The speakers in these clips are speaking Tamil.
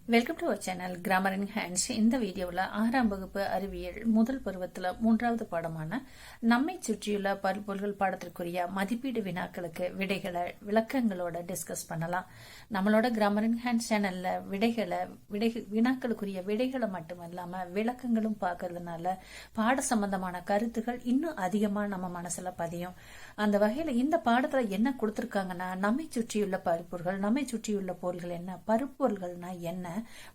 Welcome to our channel grammar in hands. இந்த வீடியோவில் 6ஆம் வகுப்பு அறிவியல் முதல் பருவத்தில் 3வது பாடமான நம்மை சுற்றியுள்ள பருப்பொருள்கள் பாடத்திற்குரிய மதிப்பீடு வினாக்களுக்கு விடைகளை விளக்கங்களோட டிஸ்கஸ் பண்ணலாம். நம்மளோட கிராமர் இன் ஹேண்ட்ஸ் சேனல்ல வினாக்களுக்குரிய விடைகளை மட்டும் இல்லாம விளக்கங்களும் பார்க்கறதுனால பாட சம்பந்தமான கருத்துகள் இன்னும் அதிகமா நம்ம மனசுல பதியும். அந்த வகையில இந்த பாடத்துல என்ன கொடுத்திருக்காங்கன்னா, நம்மை சுற்றியுள்ள பருப்பொருள்கள், நம்மை சுற்றியுள்ள பொருள்கள் என்ன, பருப்பொருள்கள்னா என்ன,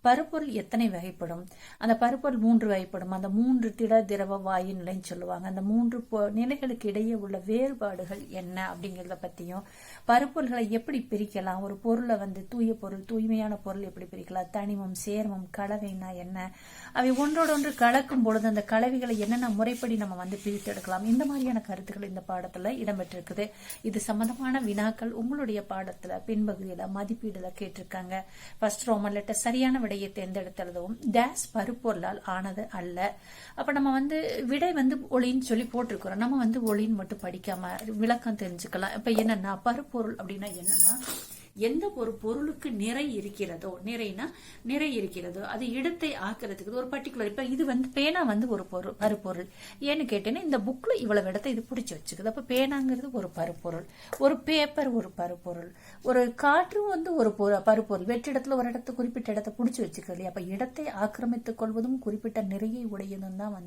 பருப்பொருள் எத்தனை வகைப்படும், அந்த பருப்பொருள் 3 வகைப்படும், அந்த 3 திட திரவ வாயு நிலைன்னு சொல்லுவாங்க, அந்த 3 நிலைகளுக்கு இடையே உள்ள வேறுபாடுகள் என்ன அப்படிங்கறத பத்தியும், பருப்பொருள்களை எப்படி பிரிக்கலாம், ஒரு பொருளை தூய பொருள் தூய்மையான பொருள் எப்படி பிரிக்கலாம், தனிமம் சேர்மம் கலவைனா என்ன, அவை ஒன்றோடு ஒன்று கலக்கும் பொழுது அந்த கலவைகளை என்னென்ன முறைப்படி நம்ம பிரித்து எடுக்கலாம், இந்த மாதிரியான கருத்துக்கள் இந்த பாடத்துல இடம்பெற்றிருக்குது. இது சம்பந்தமான வினாக்கள் உங்களுடைய பாடத்துல பின்பகுதியில மதிப்பீடுல கேட்டிருக்காங்க. ஃபர்ஸ்ட் ரோமன் லெட்டர் சரியான விடையை தேர்ந்தெடுத்ததும் டேஸ் பருப்பொருளால் ஆனது அல்ல. அப்ப நம்ம விடை ஒளின்னு சொல்லி போட்டிருக்கிறோம். நம்ம ஒளின்னு மட்டும் படிக்காம விளக்கம் தெரிஞ்சுக்கலாம். இப்ப என்னன்னா, பருப்பொருள் அப்படின்னா என்னன்னா, எந்த ஒரு பொருளுக்கு நிறை இருக்கிறதோ, நிறை இருக்கிறதோ அது இடத்தை ஆக்கிறதுக்கு ஒரு பர்டிகுலர், இப்ப இது பேனா ஒரு பருப்பொருள். ஏன்னு கேட்டேன்னா, இந்த புக்ல இவ்வளவு இடத்தை இது பிடிச்சு வச்சுக்குது. அப்ப பேனாங்கிறது ஒரு பருப்பொருள், ஒரு பேப்பர் ஒரு பருப்பொருள், ஒரு காற்று ஒரு பருப்பொருள். வெற்றிடத்துல ஒரு இடத்தை குறிப்பிட்ட இடத்தை பிடிச்சு வச்சுக்கிறது. அப்ப இடத்தை ஆக்கிரமித்துக் கொள்வதும் குறிப்பிட்ட நிறையை உடையதும் தான்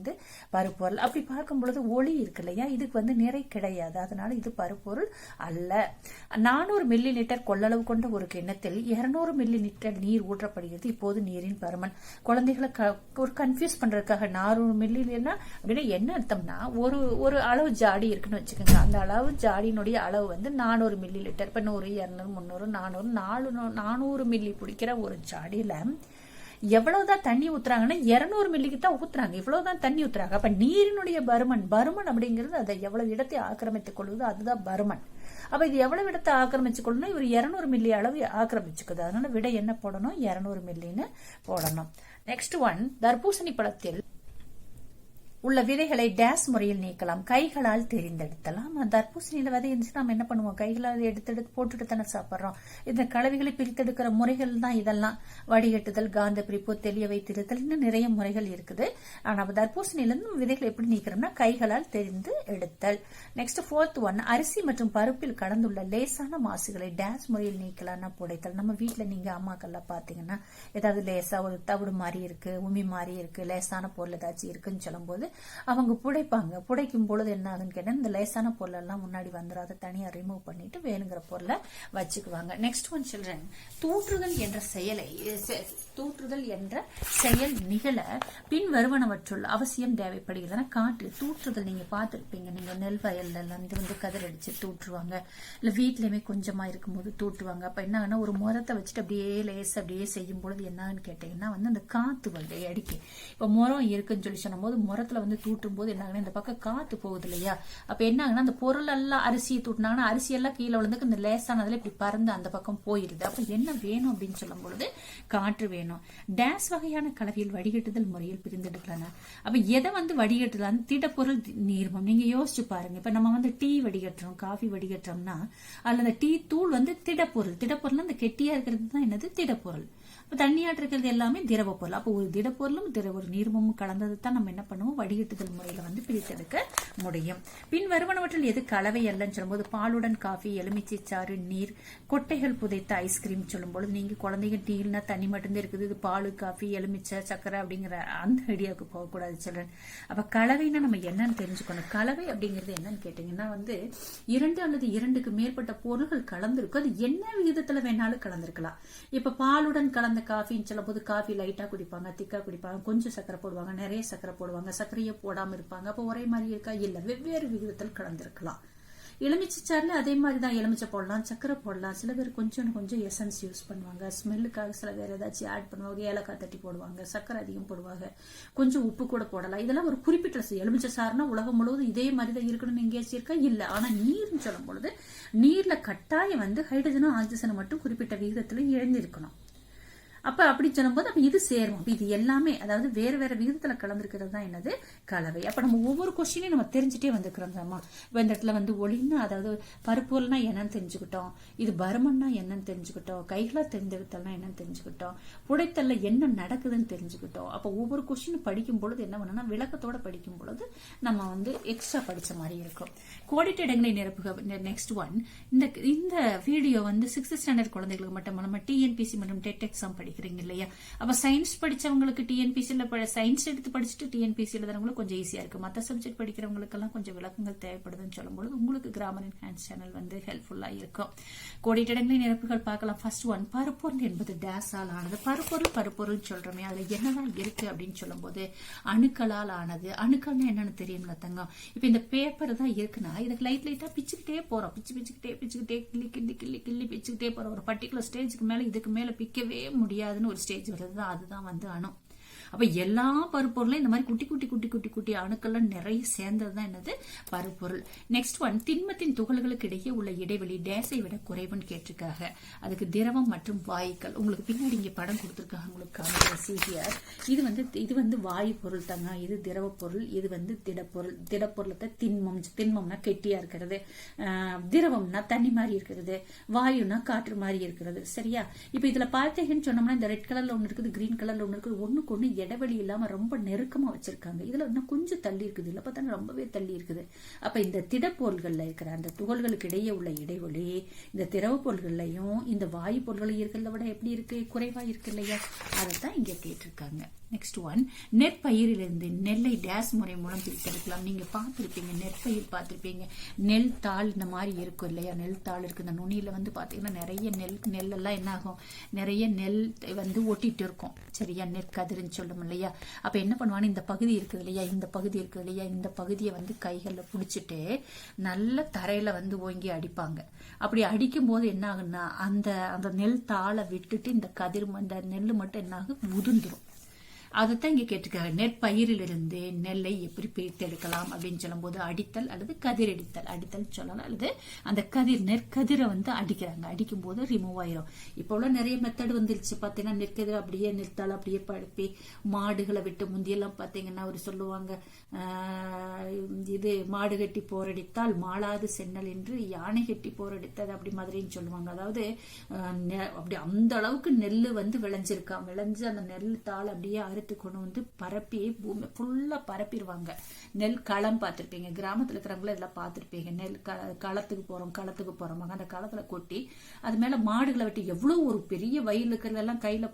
பருப்பொருள். அப்படி பார்க்கும் பொழுது ஒளி இருக்கு இல்லையா, இதுக்கு நிறை கிடையாது, அதனால இது பருப்பொருள் அல்ல. 400 மில்லி லிட்டர் கொள்ளளவு கொண்ட ஒரு கிண்ணத்தில் 200 மில்லி லிட்டர் நீர் ஊற்றப்படுகிறது. இப்போது நீரின் பருமன். குழந்தைகளை ஒரு கன்ஃபியூஸ் பண்றதுக்காக 400 மில்லி அப்படின்னா என்ன அர்த்தம்னா, ஒரு அளவு ஜாடி இருக்குன்னு வச்சுக்கோங்க. அந்த அளவு ஜாடியினுடைய அளவு 400 மில்லி லிட்டர். இப்ப 100 200 300 400 மில்லி பிடிக்கிற ஒரு ஜாடியில எவ்வளவுதான் தண்ணி ஊத்துறாங்கன்னா 200 மில்லிக்கு தான் ஊத்துறாங்க, இவ்வளவுதான் தண்ணி ஊத்துறாங்க. அப்ப நீரினுடைய பருமன் அப்படிங்கிறது அதை எவ்வளவு இடத்தை ஆக்கிரமித்துக் கொள்வது, அதுதான் பருமன். அப்ப இது எவ்வளவு இடத்தை ஆக்கிரமிச்சு கொள்ளணும், இவர் 200 மில்லி அளவு ஆக்கிரமிச்சுக்குது. அதனால விடை என்ன போடணும், 200 மில்லின்னு போடணும். நெக்ஸ்ட் ஒன், தர்பூசணி பழத்தில் உள்ள விதைகளை டேஸ் முறையில் நீக்கலாம், கைகளால் தெரிந்தெடுத்தலாம். தர்பூசணியில விதை இருந்துச்சு, நம்ம என்ன பண்ணுவோம், கைகளால் எடுத்து போட்டுட்டு தானே சாப்பிட்றோம். இந்த கலவைகளை பிரித்தெடுக்கிற முறைகள் தான் இதெல்லாம். வடிகட்டுதல், காந்த பிரிப்பு, தெளிய வைத்திருத்தல், இன்னும் நிறைய முறைகள் இருக்குது. நம்ம தர்பூசணியில இருந்து விதைகளை எப்படி நீக்கிறோம்னா, கைகளால் தெரிந்து எடுத்தல். நெக்ஸ்ட் 4th ஒன், அரிசி மற்றும் பருப்பில் கலந்துள்ள லேசான மாசுகளை டேஸ் முறையில் நீக்கலாம்னா புடைத்தல். நம்ம வீட்டுல நீங்க அம்மாக்கள்லாம் பாத்தீங்கன்னா, ஏதாவது லேசா ஒரு தவிடு மாதிரி இருக்கு, உமி மாதிரி இருக்கு, லேசான பொருள் ஏதாச்சும் இருக்குன்னு சொல்லும் போது அவங்க புடைப்பாங்க. புடைக்கும் பொழுது என்ன ஆகுன்னு கேட்டா, இந்த லேசான பொருள் எல்லாம் முன்னாடி வந்துடும், அதை தனியா ரிமூவ் பண்ணிட்டு வேணுங்கிற பொருளை வச்சுக்குவாங்க. நெக்ஸ்ட் ஒன் சில்ட்ரன், தூற்றுதல் என்ற செயல் நிகழ பின் வருவனவற்றுள் அவசியம் தேவைப்படுகிறது. காற்று தூற்றுதல் நீங்க பார்த்திருப்பீங்க, நீங்க நெல் வயல்ல எல்லாம் கதிர் அடிச்சு தூற்றுவாங்க, இல்ல வீட்லயுமே கொஞ்சமா இருக்கும்போது தூற்றுவாங்க. அப்ப என்ன ஆகுனா, ஒரு முரத்தை வச்சுட்டு அப்படியே லேஸ் அப்படியே செய்யும் பொழுது என்னான்னு கேட்டீங்கன்னா, அந்த காத்து அடிக்கி. இப்ப முரம் இருக்குன்னு சொல்லி சொன்னும் போது முரத்துல தூட்டும் போது என்ன ஆகுனா, இந்த பக்கம் காத்து போகுது இல்லையா, அப்ப என்ன ஆகுனா, அந்த பொருள் எல்லாம் அரிசியை தூட்டினாங்கன்னா அரிசி எல்லாம் கீழே விழுந்து இந்த லேசானதுல இப்படி பறந்து அந்த பக்கம் போயிருது. அப்ப என்ன வேணும் அப்படின்னு சொல்லும் பொழுது காற்று வேணும். டேஸ் வகையான கலவையில் வடிகட்டுதல் முறையில் பிரிந்தெடுக்கலாம். அப்ப எதை வடிகட்டுதல், திடப்பொருள் நீர்மம். நீங்க யோசிச்சு பாருங்க, இப்ப நம்ம டீ வடிகட்டுறோம், காஃபி வடிகட்டுறோம்னா அல்லது டீ தூள் திடப்பொருள் அந்த கெட்டியா இருக்கிறது தான் என்னது, திடப்பொருள். தண்ணியாட்டு இருக்கிறது எல்லாமே திரவ பொருள். அப்போ ஒரு திடப்பொருளும் ஒரு நீர்மமும் கலந்தது தான் நம்ம என்ன பண்ணுவோம், வடிகட்டுதல் முறையில பிரித்தெடுக்க முடியும். பின் வருவனவற்றில் எது கலவை அல்லன்னு சொல்லும்போது, பாலுடன் காஃபி, எலுமிச்சை சாறு, நீர், கொட்டைகள் புதைத்த ஐஸ்கிரீம் சொல்லும் பொழுது, நீங்க குழந்தைங்க டீல்னா தண்ணி மட்டும்தான் இருக்குது, இது பாலு, காஃபி, எலுமிச்சை, சக்கரை அப்படிங்கிற அந்த ஐடியாவுக்கு போகக்கூடாது சில்ட்ரன். அப்ப கலவைன்னா நம்ம என்னன்னு தெரிஞ்சுக்கணும். கலவை அப்படிங்கிறது என்னன்னு கேட்டீங்கன்னா, 2 அல்லது 2க்கு மேற்பட்ட பொருள்கள் கலந்துருக்கும். அது என்ன விகிதத்துல வேணாலும் கலந்துருக்கலாம். இப்ப பாலுடன் கலந்த காஃபின்னு சொல்லும் போது, காஃபி லைட்டா குடிப்பாங்க, திக்கா குடிப்பாங்க, கொஞ்சம் சக்கரை போடுவாங்க, நிறைய சக்கரை போடுவாங்க, சர்க்கரையை போடாம இருப்பாங்க. அப்ப ஒரே மாதிரி இருக்கா, இல்ல வெவ்வேறு விகிதத்தில் கலந்திருக்கலாம். எலுமிச்சை சாறுல அதே மாதிரிதான், எலுமிச்சை போடலாம், சக்கரை போடலாம், சில பேர் கொஞ்சம் எசன்ஸ் யூஸ் பண்ணுவாங்க, ஸ்மெல்லுக்காக சில பேர் ஏதாச்சும் ஆட் பண்ணுவாங்க, ஏலக்காய் தட்டி போடுவாங்க, சக்கரை அதிகம் போடுவாங்க, கொஞ்சம் உப்பு கூட போடலாம். இதெல்லாம் ஒரு குறிப்பிட்ட எலுமிச்சை சாறுனா உலகம் முழுவதும் இதே மாதிரிதான் இருக்கணும்னு எங்கேயாச்சும் இருக்கா, இல்ல. ஆனா நீர்னு சொல்லும் பொழுது நீர்ல கட்டாயம் ஹைட்ரஜனும் ஆக்சிஜனும் மட்டும் குறிப்பிட்ட விகிதத்துல இழந்திருக்கணும். அப்ப அப்படி சொல்லும்போது அப்ப இது சேரும். அப்ப இது எல்லாமே அதாவது வேற வேற விகிதத்துல கலந்துருக்கிறது தான் என்னது கலவை. அப்ப நம்ம ஒவ்வொரு கொஸ்டினையும் நம்ம தெரிஞ்சுட்டே வந்துக்கிறோம். இப்ப இந்த இடத்துல வந்து ஒளின்னா அதாவது பருப்பொருள்னா என்னன்னு தெரிஞ்சுக்கிட்டோம், இது பருமன்னா என்னன்னு தெரிஞ்சுக்கிட்டோம், கைகளா தெரிந்தெடுத்தல்னா என்னன்னு தெரிஞ்சுக்கிட்டோம், புடைத்தல்ல என்ன நடக்குதுன்னு தெரிஞ்சுக்கிட்டோம். அப்ப ஒவ்வொரு கொஸ்டினும் படிக்கும் பொழுது என்ன பண்ணணும்னா விளக்கத்தோட படிக்கும் பொழுது நம்ம வந்து எக்ஸ்ட்ரா படிச்ச மாதிரி இருக்கும். கோடிட்ட இடங்களை நிரப்புக. நெக்ஸ்ட் ஒன், இந்த வீடியோ வந்து 6th ஸ்டாண்டர்ட் குழந்தைகளுக்கு மட்டும் நம்ம டிஎன்பிசி மற்றும் டெட் எக்ஸாம் படிக்கிறீங்க இல்லையா. அப்ப சயின்ஸ் படிச்சவங்களுக்கு டிஎன்பிசில சயின்ஸ் எடுத்து படிச்சுட்டு டிஎன்பிசி எழுதுறவங்களுக்கு கொஞ்சம் ஈஸியா இருக்கு. மற்ற சப்ஜெக்ட் படிக்கிறவங்களுக்கு எல்லாம் கொஞ்சம் விளக்கங்கள் தேவைப்படுதுன்னு சொல்லும்போது உங்களுக்கு கிராமர் என்ஹான்ஸ் சேனல் வந்து ஹெல்ப்ஃபுல்லா இருக்கும். கோடிட்ட இடங்களை நிரப்புகள் பார்க்கலாம். ஃபர்ஸ்ட் ஒன், பருப்பொருள் என்பது டேஸால் ஆனது. பருப்பொருள் சொல்றோமே அதுல என்னதான் இருக்கு அப்படின்னு சொல்லும் போது அணுக்களால் ஆனது. அணுக்கள்னா என்னன்னு தெரியும்ல தங்கம். இப்ப இந்த பேப்பர் தான் இருக்குன்னா இதுக்கு லைட்டா பிச்சுக்கிட்டே போறோம், பிச்சுக்கிட்டே கிள்ளி பிச்சுக்கிட்டே போறோம். ஒரு பர்டிகுலர் ஸ்டேஜுக்கு மேல இதுக்கு மேல பிக்கவே முடியாதுன்னு ஒரு ஸ்டேஜ் வருது, அதுதான் வந்து அணு. அப்ப எல்லா பருப்பொருளும் இந்த மாதிரி குட்டி அணுக்கள்லாம் நிறைய சேர்ந்ததுதான் என்னது பருப்பொருள். நெக்ஸ்ட் ஒன், திண்மத்தின் துகள்களுக்கு இடையே உள்ள இடைவெளி டேஸை விட குறைவுன்னு கேட்டிருக்காங்க. அதுக்கு திரவம் மற்றும் வாயுக்கள். உங்களுக்கு பின்னாடி இங்க படம் கொடுத்திருக்காங்க, உங்களுக்கு இது வந்து வாயு பொருள் தாங்க, இது திரவ பொருள், இது வந்து திடப்பொருள். திடப்பொருளத்தை திண்மம்னா கெட்டியா இருக்கிறது, திரவம்னா தண்ணி மாதிரி இருக்கிறது, வாயுனா காற்று மாதிரி இருக்கிறது. சரியா? இப்ப இதுல பார்த்தீங்கன்னு சொன்னோம்னா இந்த ரெட் கலர்ல ஒண்ணு இருக்குது, கிரீன் கலர்ல ஒண்ணு இருக்குது, ஒண்ணுக்கு ஒண்ணு இடைவெளி இல்லாம ரொம்ப நெருக்கமா வச்சிருக்காங்க. இதுல இன்னும் கொஞ்சம் தள்ளி இருக்குது, இல்ல பார்த்தா ரொம்பவே தள்ளி இருக்குது. அப்ப இந்த திடப்பொருள்கள்ல இருக்கிற அந்த துகள்களுக்கு இடையே உள்ள இடைவெளி இந்த திரவ பொருள்கள்லையும் இந்த வாயு பொருள்கள் இருக்கிறத விட எப்படி இருக்கு, குறைவா இருக்கு இல்லையா. அதைத்தான் இங்க கேட்டிருக்காங்க. நெக்ஸ்ட் ஒன், நெற்பயிரிலிருந்து நெல்லை டேஸ் முறை மூலம் பிரித்தெடுக்கலாம். நீங்க பார்த்திருப்பீங்க, நெற்பயிர் பார்த்திருப்பீங்க, நெல் தாள் இந்த மாதிரி இருக்கும் இல்லையா. நெல் தாள் இருக்கு, இந்த நுனியில வந்து பாத்தீங்கன்னா நிறைய நெல் எல்லாம் என்ன ஆகும், நிறைய நெல் வந்து ஒட்டிட்டு இருக்கும். சரியா? நெற்கதிர்ன்னு சொல்லும் இல்லையா. அப்ப என்ன பண்ணுவாங்க, இந்த பகுதி இருக்குது இல்லையா, இந்த பகுதியை வந்து கைகள்ல புடிச்சிட்டு நல்ல தரையில வந்து ஓங்கி அடிப்பாங்க. அப்படி அடிக்கும் போது என்ன ஆகுன்னா அந்த நெல் தாளை விட்டுட்டு இந்த நெல் மட்டும் என்ன ஆகும், உதிர்ந்துரும். அதைத்தான் இங்க கேட்டிருக்காங்க. நெற்பயிரிலிருந்து நெல்லை எப்படி பிரித்தெடுக்கலாம் அப்படின்னு சொல்லும் போது அடித்தல் அல்லது அடித்தல் சொல்லலாம், அல்லது அந்த நெற்கதிரை வந்து அடிக்கிறாங்க. அடிக்கும் போது ரிமூவ் ஆயிரும். இப்போ உள்ள நிறைய மெத்தட் வந்துருச்சு. பாத்தீங்கன்னா நெற்கதிரை அப்படியே நெற்தாள் அப்படியே பழுப்பி மாடுகளை விட்டு முந்தியெல்லாம் பாத்தீங்கன்னா ஒரு சொல்லுவாங்க, இது மாடு கட்டி போரடித்தால் மாளாது சென்னல் என்று யானை கட்டி போரடித்தது அப்படி மாதிரின்னு சொல்லுவாங்க. அதாவது அப்படி அந்த அளவுக்கு நெல் வந்து விளைஞ்சு அந்த நெல் தாள் அப்படியே கொண்டு வந்து பரப்பி பூமி ஃபுல்லா பரப்பிடுவாங்க. நெல் களம் பார்த்திருப்பீங்க, கிராமத்துல இருக்கிறவங்கள இதெல்லாம் பார்த்திருப்பீங்க. நெல் களத்துக்கு போறோம் அந்த களத்துல கொட்டி அது மேல மாடுகளை வெட்டி எவ்வளவு ஒரு பெரிய வயல் இருக்கிறதெல்லாம் கையில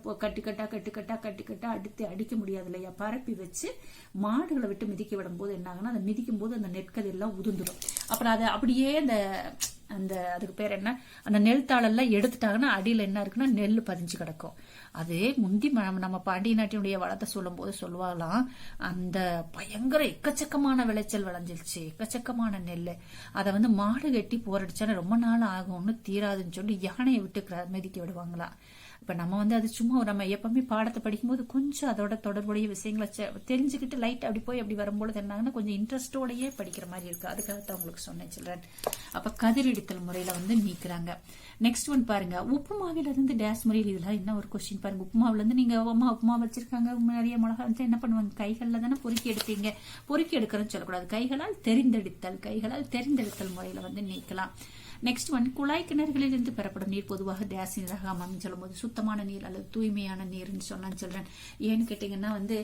கட்டி அடிக்க முடியாது இல்லையா. பரப்பி வச்சு மாடுகளை விட்டு மிதிக்க விடும் போது என்ன ஆகுனா, அதை மிதிக்கும் போது அந்த நெற்கதிரெல்லாம் உதிர்ந்துடும். அப்புறம் அதை அப்படியே அந்த அதுக்கு பேர் என்ன, அந்த நெல் தாளெல்லாம் எடுத்துட்டாங்கன்னா அடியில என்ன இருக்குன்னா நெல் பதிஞ்சு கிடக்கும். அது முந்தி நம்ம பாண்டிய நாட்டினுடைய வளத்தை சொல்லும் போது சொல்லுவாங்களாம், அந்த பயங்கர எக்கச்சக்கமான விளைச்சல் விளைஞ்சிருச்சு, எக்கச்சக்கமான நெல். அதை வந்து மாடு கட்டி போரடிச்சாலும் ரொம்ப நாள் ஆகும்னு தீராதுன்னு சொல்லி யானையை விட்டு மிதிக்க விடுவாங்களா. இப்ப நம்ம வந்து அது சும்மா நம்ம எப்பவுமே பாடத்தை படிக்கும்போது கொஞ்சம் அதோட தொடர்புடைய விஷயங்களை தெரிஞ்சுக்கிட்டு லைட் அப்படி போய் அப்படி வரும்போது என்னாங்கன்னா கொஞ்சம் இன்ட்ரெஸ்டோடயே படிக்கிற மாதிரி இருக்கு. அதுக்காகத்தான் உங்களுக்கு சொன்னேன் சில்ட்ரன். அப்ப கதிரடித்தல் முறையில வந்து நீக்குறாங்க. நெக்ஸ்ட் ஒன் பாருங்க, உப்புமாவில இருந்து டேஸ் முறையில். இதெல்லாம் என்ன ஒரு கொஸ்டின் பாருங்க. உப்புமாவில இருந்து நீங்க உப்புமா வச்சிருக்காங்க, நிறைய மிளகா வந்து என்ன பண்ணுவாங்க, கைகள்ல தானே பொறுக்கி எடுப்பீங்க. பொறுக்கி எடுக்கிறன்னு சொல்லக்கூடாது, கைகளால் தெரிந்தெடுத்தல் முறையில வந்து நீக்கலாம். நெக்ஸ்ட் ஒன், குழாய் கிணறுகளில் இருந்து பெறப்படும் நீர் பொதுவாக டேஸ் நீராக அமைன்னு சொல்லும் போது சுத்தமான நீர் அல்லது தூய்மையான நீர்ன்னு சொன்னான்னு சொல்றேன். ஏன்னு கேட்டீங்கன்னா வந்து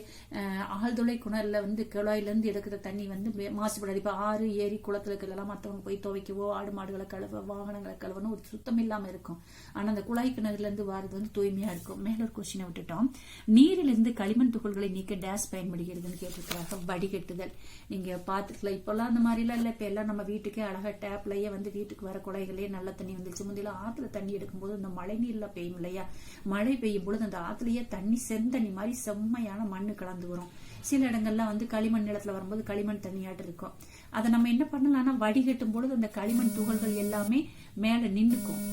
ஆழ்துளை கிணறுல வந்து குழாயில இருந்து எடுக்கிற தண்ணி வந்து மாசுபடாது. இப்ப ஆறு ஏரி குளத்துல இருக்கிறதெல்லாம் மற்றவங்க போய் துவைக்கவோ ஆடு மாடுகளை கழுவ வாகனங்களை கழுவணும் ஒரு சுத்தம் இல்லாம இருக்கும். ஆனா அந்த குழாய் கிணறுல இருந்து வாரது வந்து தூய்மையா இருக்கும். மேல ஒரு கொஸ்டினை விட்டுட்டோம். நீரிலிருந்து களிமண் துகள்களை நீக்க டேஸ் பயன்படுகிறதுன்னு கேட்டிருக்கிறாங்க. வடிகட்டுதல். நீங்க பாத்துக்கலாம், இப்பெல்லாம் அந்த மாதிரி எல்லாம் இல்ல. இப்ப எல்லாம் நம்ம வீட்டுக்கே அழகா டேப்லயே வந்து வீட்டுக்கு வர குழாய்களே நல்ல தண்ணி வந்துருச்சு. முந்தில ஆத்துல தண்ணி எடுக்கும்போது இந்த மழை நீர்ல பெய்யும் இல்லையா, மழை பெய்யும் பொழுது அந்த ஆத்துலயே தண்ணி செந்தண்ணி மாதிரி செம்மையான மண்ணு கலந்து வரும். சில இடங்கள்ல வந்து களிமண் நிலத்துல வரும்போது களிமண் தண்ணியாட்டு இருக்கும். அதை நம்ம என்ன பண்ணலாம்னா வடிகட்டும் பொழுது அந்த களிமண் துகள்கள் எல்லாமே மேல நின்றுக்கும்.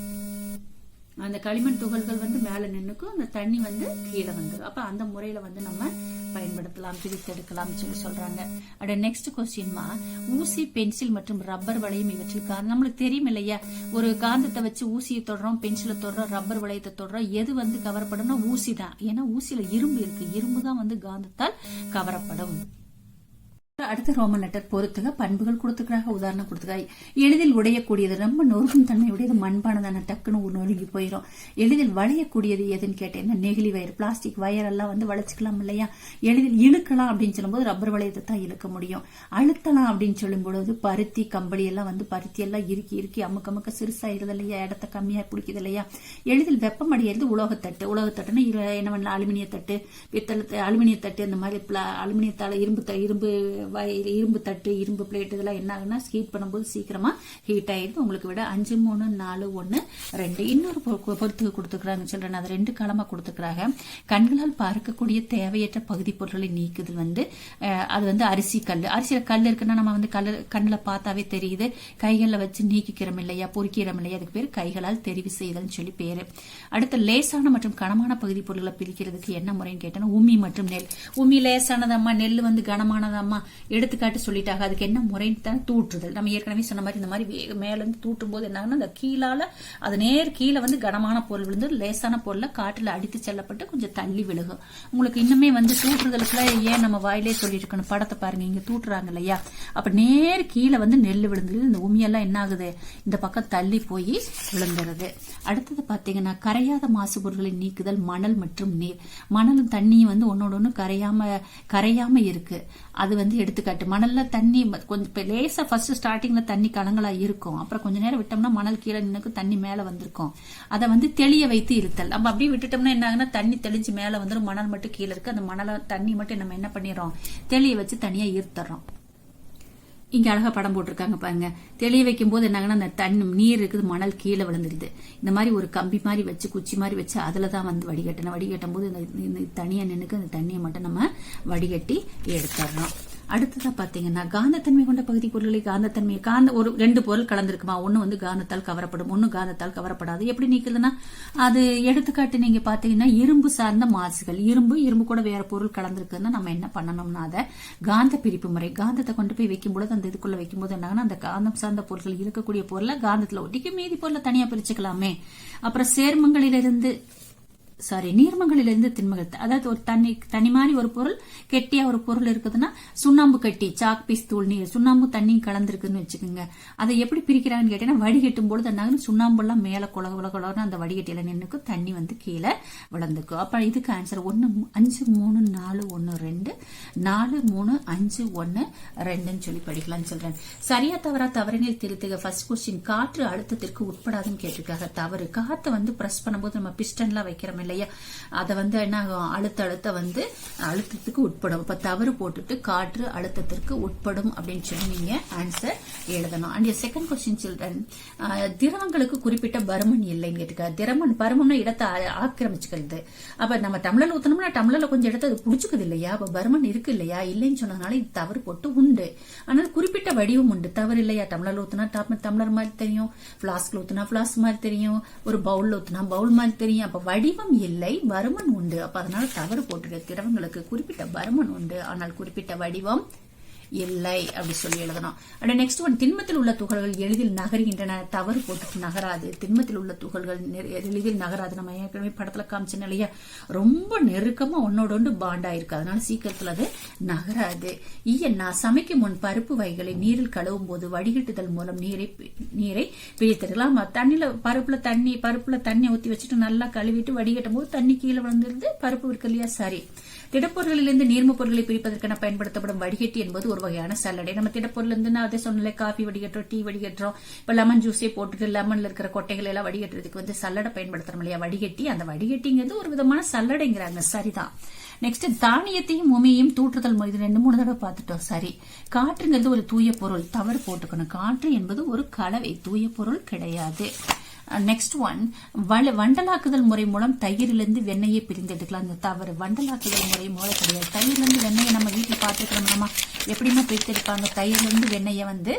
அந்த களிமண் துகள்கள் வந்து மேல நின்னுக்கும், அந்த தண்ணி வந்து கீழே வந்துடும். அப்ப அந்த முறையில வந்து நம்ம பயன்படுத்தலாம், பிரித்தெடுக்கலாம் சொல்லி சொல்றாங்க. அட நெக்ஸ்ட் கொஸ்டின்மா, ஊசி, பென்சில் மற்றும் ரப்பர் வளையம் இவற்றில் நம்மளுக்கு தெரியும் இல்லையா, ஒரு காந்தத்தை வச்சு ஊசியை தொடுறோம், பென்சிலை தொடுறோம், ரப்பர் வளையத்தை தொடுறோம், எது வந்து கவரப்படும்னா ஊசி தான். ஏன்னா ஊசியில இரும்பு இருக்கு, இரும்பு தான் வந்து காந்தத்தால் கவரப்படும். அடுத்த ரோமன் லெட்டர் பொறுத்துக பண்புகள் கொடுத்துக்கிறாங்க. உதாரணம் கொடுத்துக்கிறாங்க. எளிதில் உடையக்கூடியது, ரொம்ப நொறுக்கும் தன்மை உடையது, மண்பானதான, டக்குன்னு நொறுங்கி போயிடும். எளிதில் வளையக்கூடியது எதுன்னு கேட்டேன்னா நெகிழி வயர், பிளாஸ்டிக் வயர் எல்லாம் வந்து வளைச்சுக்கலாம் இல்லையா. எளிதில் இழுக்கலாம் அப்படின்னு சொல்லும்போது ரப்பர் வளையத்தை தான் இழுக்க முடியும். அழுத்தலாம் அப்படின்னு சொல்லும் பொழுது பருத்தி, கம்பளி எல்லாம் வந்து பருத்தி எல்லாம் இறுக்கி அமுக்க சிறுசாயிருது இல்லையா, இடத்த கம்மியா பிடிக்குது இல்லையா. எளிதில் வெப்பம் அடையிறது உலோகத்தட்டு. உலோகத்தட்டுன்னா என்ன பண்ணலாம், அலுமினிய தட்டு, பித்தளை அலுமினிய தட்டு, இந்த மாதிரி அலுமினியத்தால இரும்பு தட்டு, இரும்பு பிளேட் இதெல்லாம் என்ன ஆகுனா ஹீட் பண்ணும்போது சீக்கிரமா ஹீட் ஆயிடுது. உங்களுக்கு விட 5, 3, 4, 1, 2 இன்னொரு பொறுத்துக்கு கொடுத்துக்கிறாங்க சில்ட்ரன். அது 2 காலமா கொடுத்துக்கிறாங்க. கண்களால் பார்க்கக்கூடிய தேவையற்ற பகுதி பொருட்களை நீக்குது வந்து அது வந்து அரிசி கல். அரிசியில கல் இருக்குன்னா நம்ம வந்து கண்ணுல பார்த்தாவே தெரியுது. கைகளில் வச்சு நீக்கிக்கிறோம் இல்லையா, பொறுக்கிறோம் இல்லையா, அதுக்கு பேர் கைகளால் தெரிவு செய்தல்னு சொல்லி பேரு. அடுத்த லேசான மற்றும் கனமான பகுதி பொருட்களை பிரிக்கிறதுக்கு என்ன முறைன்னு கேட்டோம்னா உமி மற்றும் நெல். உமி லேசானதம்மா, நெல் வந்து கனமானதம்மா. எடுத்துக்காட்டு சொல்லிட்டாங்க. அதுக்கு என்ன முறைன்னு தான் தூற்றுதல். நம்ம ஏற்கனவே சொன்ன மாதிரி இந்த மாதிரி மேல இருந்து தூற்றும் போது என்ன அந்த கீழால அது நேர் கீழே வந்து கனமான பொருள் விழுந்து லேசான பொருளை காற்றுல அடித்து செல்லப்பட்டு கொஞ்சம் தள்ளி விழுகும். உங்களுக்கு இன்னுமே வந்து தூற்றுதலுக்குள்ள ஏன் நம்ம வாயிலே சொல்லிட்டு இருக்கணும், படத்தை பாருங்க, இங்க தூட்டுறாங்க இல்லையா, அப்ப நேர் கீழே வந்து நெல் விழுந்துருது. இந்த உமியெல்லாம் என்ன ஆகுது, இந்த பக்கம் தள்ளி போய் விழுந்துருது. அடுத்தது பாத்தீங்கன்னா கரையாத மாசு பொருட்களை நீக்குதல் மணல் மற்றும் நீர். மணலும் தண்ணியும் வந்து ஒன்னோட ஒண்ணு கரையாம இருக்கு. அது வந்து எடுத்துக்காட்டு. மணல்ல தண்ணி கொஞ்சம் லேசா ஃபர்ஸ்ட் ஸ்டார்டிங்ல தண்ணி கலங்களா இருக்கும், அப்புறம் கொஞ்ச நேரம் விட்டோம்னா மணல் கீழே நின்று தண்ணி மேல வந்திருக்கும். அதை வந்து தெளிய வைத்து இருத்தல். நம்ம அப்படியே விட்டுட்டோம்னா என்ன ஆகுனா தண்ணி தெளிஞ்சு மேல வந்துடும், மணல் மட்டும் கீழே இருக்கு. அந்த மணல தண்ணி மட்டும் நம்ம என்ன பண்ணிடுறோம், தெளிய வச்சு தனியா ஈர்த்தறோம். இங்க அழகா படம் போட்டிருக்காங்க பாருங்க. தெளிய வைக்கும் போது என்னாங்கன்னா அந்த தண்ணி நீர் இருக்குது, மணல் கீழே விழுந்துருது. இந்த மாதிரி ஒரு கம்பி மாதிரி வச்சு குச்சி மாதிரி வச்சு அதுலதான் வந்து வடிகட்டும் போது இந்த தனியா நின்னுக்கு அந்த தண்ணியை மட்டும் நம்ம வடிகட்டி எடுத்துறோம். அடுத்ததா பாத்தீங்கன்னா காந்தத்தன்மை கொண்ட பகுதி பொருட்களை ஒரு 2 பொருள் கலந்துருக்குமா, ஒண்ணு வந்து காந்தத்தால் கவரப்படும், ஒண்ணு காந்தத்தால் கவரப்படாது. எப்படி நீக்குதுன்னா அது எடுத்துக்காட்டு நீங்க பாத்தீங்கன்னா இரும்பு சார்ந்த மாசுகள், இரும்பு கூட வேற பொருள் கலந்துருக்குன்னா நம்ம என்ன பண்ணணும்னா அதை காந்த பிரிப்பு முறை, காந்தத்தை கொண்டு போய் வைக்கும்போது அந்த இதுக்குள்ள வைக்கும்போது என்னாங்கன்னா அந்த காந்தம் சார்ந்த பொருட்கள் இருக்கக்கூடிய பொருளை காந்தத்துல ஒட்டிக்கு மீதி பொருளை தனியா பிரிச்சுக்கலாமே. அப்புறம் நீர்மங்களிலிருந்து திண்மங்கள், அதாவது ஒரு தனி மாதிரி ஒரு பொருள் கெட்டியா ஒரு பொருள் இருக்குதுன்னா சுண்ணாம்பு கட்டி, சாக் பீஸ் தூள், நீர், சுண்ணாம்பு தண்ணி கலந்துருக்குன்னு வச்சுக்கோங்க. அதை எப்படி பிரிக்கிறாங்கன்னு கேட்டீங்கன்னா வடிகட்டும் பொழுது என்ன சுண்ணாம்பு எல்லாம் மேல குளகுலன்னு அந்த வடிகட்டியில நின்னுக்கும், தண்ணி வந்து கீழே விழுந்துக்கும். அப்ப இதுக்கு ஆன்சர் 1, 5, 3, 4, 1, 2, 4, 3, 5, 1, 2 சொல்லி படிக்கலாம்னு சொல்றேன். சரியா தவறினில் திருத்துக. ஃபர்ஸ்ட் கொஸ்டின், காற்று அழுத்தத்திற்கு உட்படாதுன்னு கேட்டிருக்காங்க. தவறு. காற்றை வந்து பிரஸ் பண்ணும்போது நம்ம பிஸ்டன்லாம் வைக்கிறோம் இல்லையா, அதை வந்து என்ன அழுத்தத்துக்கு உட்படும். இப்ப தவறு போட்டுட்டு காற்று அழுத்தத்திற்கு உட்படும் அப்படின்னு சொல்லி நீங்க ஆன்சர் எழுதணும். அண்ட் செகண்ட் கொஸ்டின் சில்ட்ரன், திரவங்களுக்கு குறிப்பிட்ட பருமன் இல்லைன்னு கேட்டுக்க. பருமம்னா இடத்தை ஆக்கிரமிச்சுக்கிறது. அப்ப நம்ம டம்ளர்ல ஊத்தணும்னா டம்ளர்ல கொஞ்சம் இடத்த அது புடிச்சுக்குது இல்லையா, அப்ப பருமன் இருக்கு இல்லையா, இல்லைன்னு சொன்னதுனால இது தவறு போட்டு உண்டு. ஆனால் குறிப்பிட்ட வடிவம் உண்டு. தவறு இல்லையா, டம்ளர்ல ஊத்தினா டம்ளர் மாதிரி தெரியும், பிளாஸ்க்ல ஊத்தினா பிளாஸ் மாதிரி தெரியும், ஒரு பவுல்ல ஊத்தினா பவுல் மாதிரி தெரியும். அப்ப வடிவம் இல்லை, பருமன் உண்டு. அப்ப அதனால தவறு போட்டுட்டு திரவங்களுக்கு குறிப்பிட்ட பருமன் உண்டு, ஆனால் குறிப்பிட்ட வடிவம் இல்லை அப்படி சொல்லி எழுதணும். அண்ட் நெக்ஸ்ட் ஒன், திண்மத்தில் உள்ள துகள்கள் எளிதில் நகர்கின்றன. தவறு போட்டுட்டு நகராது. திண்மத்தில் உள்ள துகள்கள் எளிதில் நகராது. நம்ம ஏற்கனவே படத்துல காமிச்சோம் இல்லையா, ரொம்ப நெருக்கமா ஒன்னோட ஒன்று பாண்டா இருக்கு, அதனால சீக்கிரத்துல அது நகராது. சமைக்கும் முன் பருப்பு வகைகளை நீரில் கழுவும் போது வடிகட்டுதல் மூலம் நீரை பிரித்தெடுக்கலாம். பருப்புல தண்ணி ஊத்தி வச்சுட்டு நல்லா கழுவிட்டு வடிகட்டும் போது தண்ணி கீழே விழுந்துருது, பருப்பு இருக்கு இல்லையா. சரி. திடப்பொருளிலிருந்து நீர்ம பொருட்களை பிரிப்பதற்கென பயன்படுத்தப்படும் வடிகட்டி என்பது ஒரு வகையான சல்லடை. நம்ம திடப்பொருள் இருந்து நான் அதை சொன்னல, காஃபி வடிகட்டுறோம், டீ வடிகட்டுறோம், இப்ப லெமன் ஜூஸே போட்டுட்டு லெமன்ல இருக்கிற கொட்டைகள் எல்லாம் வடிகட்டுறதுக்கு வந்து சல்லடை பயன்படுத்துறோம் இல்லையா, வடிகட்டி. அந்த வடிகட்டிங்கிறது ஒரு விதமான சல்லடைங்கிறாங்க. சரிதான். நெக்ஸ்ட், தானியத்தையும் உமையையும் தூற்றுதல் முறை. 2-3 தடவை பார்த்துட்டோம். சரி. காற்றுங்கிறது ஒரு தூய பொருள். தவறு போட்டுக்கணும். காற்று என்பது ஒரு கலவை, தூய பொருள் கிடையாது. நெக்ஸ்ட் ஒன், வண்டலாக்குதல் முறை மூலம் தயிரிலிருந்து வெண்ணெயை பிரிந்து எடுக்கலாம். அந்த தவறு. வண்டலாக்குதல் முறை மூலம் கிடையாது. தயிரிலிருந்து வெண்ணெயை நம்ம வீட்டில் பார்த்துக்கிறோம். நம்ம எப்படிமா பிரித்து எடுப்பாங்க, தயிரிலிருந்து வெண்ணெயை வந்து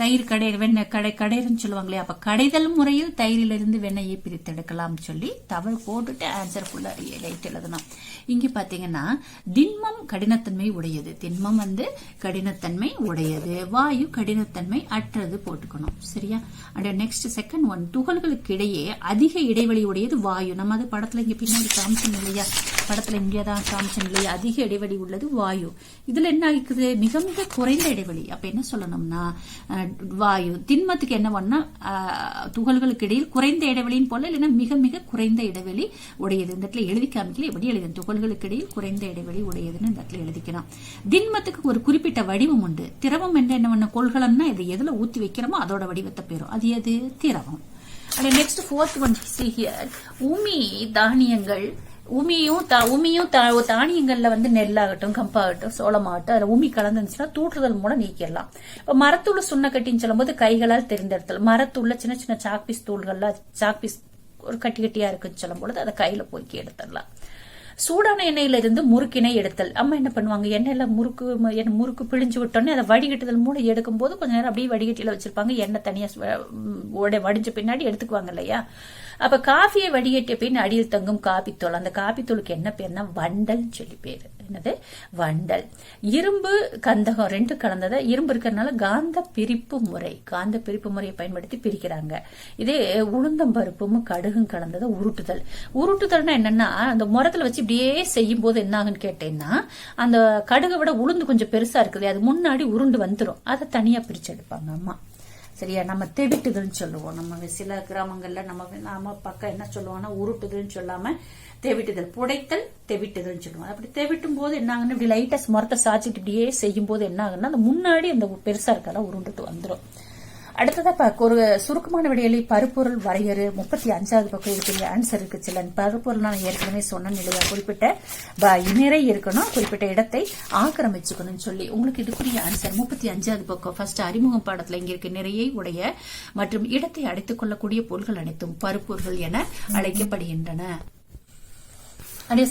தயிர் கடைன்னு சொல்லுவாங்களே, அப்ப கடைதல் முறையில் தயிரிலிருந்து வெண்ணெயை பிரித்தெடுக்கலாம் சொல்லி தவறு போட்டுட்டு ஆன்சர் ஃபுல்லா ரைட் எழுதணும். இங்க பாத்தீங்கன்னா திண்மம் கடினத்தன்மை உடையது, திண்மம் கடினத்தன்மை உடையது, வாயு கடினத்தன்மை அற்றது போட்டுக்கணும். சரியா? அண்ட் நெக்ஸ்ட் செகண்ட் ஒன், துகள்களுக்கு இடையே அதிக இடைவெளி உடையது வாயு. நம்ம அது படத்துல இங்க பின்னாடி காமிச்சோம் இல்லையா, படத்துல இங்கேதான் காமிச்சோம் இல்லையா, அதிக இடைவெளி உள்ளது வாயு. இதுல என்ன ஆகிக்குது, மிக மிக குறைந்த இடைவெளி. அப்ப என்ன சொல்லணும்னா வாயு. திண்மத்துக்கு என்ன பண்ணா துகள்களுக்கு இடையில் குறைந்த இடைவெளின்னு போல, இல்லைன்னா மிக மிக குறைந்த இடைவெளி உடையது. இந்த இடத்துல எழுதி காமிக்கல, எப்படி எழுது, துகள்களுக்கு இடையில் குறைந்த இடைவெளி உடையதுன்னு இந்த இடத்துல எழுதிக்கணும். திண்மத்துக்கு ஒரு குறிப்பிட்ட வடிவம் உண்டு. திரவம் என்ன பண்ண கொள்கலன்னா இது எதுல ஊத்தி வைக்கிறோமோ அதோட வடிவத்தை பெறும். அது எது? திரவம். நெக்ஸ்ட் ஃபோர்த் ஒன், உமி தானியங்கள், உமியும் தானியங்கள்ல நெல்லாகட்டும் கம்பாகட்டும் சோளமாகட்டும் அதுல உமி கலந்துச்சுன்னா தூற்றுதல் மூலம் நீக்கிடலாம். இப்ப மரத்தூள் சுண்ணக்கட்டின்னு சொல்லும் போது கைகளால் தெரிந்தெடுத்தல். மரத்தூள்ல சின்ன சின்ன சாக்பீஸ் தூள்கள்ல சாக்பீஸ் ஒரு கட்டி கட்டியா இருக்குன்னு சொல்லும் பொழுது அதை கையில போக்கி எடுத்துடலாம். சூடான எண்ணெயில இருந்து முறுக்கினை எடுத்தல். அம்மா என்ன பண்ணுவாங்க, எண்ணெயில முறுக்கு பிழிஞ்சு விட்டோன்னே அதை வடிகட்டுதல் மூலம் எடுக்கும் போது கொஞ்ச நேரம் அப்படியே வடிகட்டியில வச்சிருப்பாங்க. எண்ணெய் தனியா வடிஞ்ச பின்னாடி எடுத்துக்குவாங்க இல்லையா. அப்ப காஃபியை வடிகட்டிய பின் அடியில் தங்கும் காப்பித்தூள். அந்த காப்பித்தூளுக்கு என்ன பேர்னா வண்டல் சொல்லி பேரு. என்னது? வண்டல். இரும்பு கந்தகம் ரெண்டு கலந்ததை, இரும்பு இருக்கிறதுனால காந்த பிரிப்பு முறையை பயன்படுத்தி பிரிக்கிறாங்க. இதே உளுந்தம்பருப்பும் கடுகும் கலந்ததை உருட்டுதல். உருட்டுதல்னா என்னன்னா, அந்த முரத்துல வச்சு இப்படியே செய்யும் போது என்ன ஆகுன்னு கேட்டேன்னா, அந்த கடுகை விட உளுந்து கொஞ்சம் பெருசா இருக்குது, அது முன்னாடி உருண்டு வந்துடும். அதை தனியா பிரிச்சு எடுப்பாங்க அம்மா. சரியா? நம்ம தெவிட்டுதல்னு சொல்லுவோம். நம்ம சில கிராமங்கள்ல நம்ம பக்கம் என்ன சொல்லுவோம்னா உருட்டுதல்னு சொல்லாம தெவிட்டுதல், புடைத்தல் தெவிட்டுதல்னு சொல்லுவோம். அப்படி தெவிட்டும் போது என்ன ஆகுன்னு, இப்படி லைட்டா முரத்தை சாச்சிட்டு இப்படியே செய்யும் போது என்ன ஆகுன்னா அந்த முன்னாடி அந்த பெருசா இருக்கலாம் உருண்டுட்டு வந்துடும். அடுத்ததா ஒரு சுருக்கமான விடையில பருப்பொருள் வரையறு 35வது பக்கம் இருக்கிற ஆன்சர் இருக்கு. சில பருப்பொருள் நான் ஏற்கனவே சொன்ன நிலையா குறிப்பிட்ட நிறை இருக்கணும், குறிப்பிட்ட இடத்தை ஆக்கிரமிச்சுக்கணும்னு சொல்லி உங்களுக்கு இதுக்குரிய ஆன்சர் 35வது பக்கம். ஃபர்ஸ்ட் அறிமுகம் பாடத்துல இங்க இருக்க நிறையை உடைய மற்றும் இடத்தை அடைத்துக் கொள்ளக்கூடிய பொருள்கள் அனைத்தும் பருப்பொருள்கள் என அழைக்கப்படுகின்றன.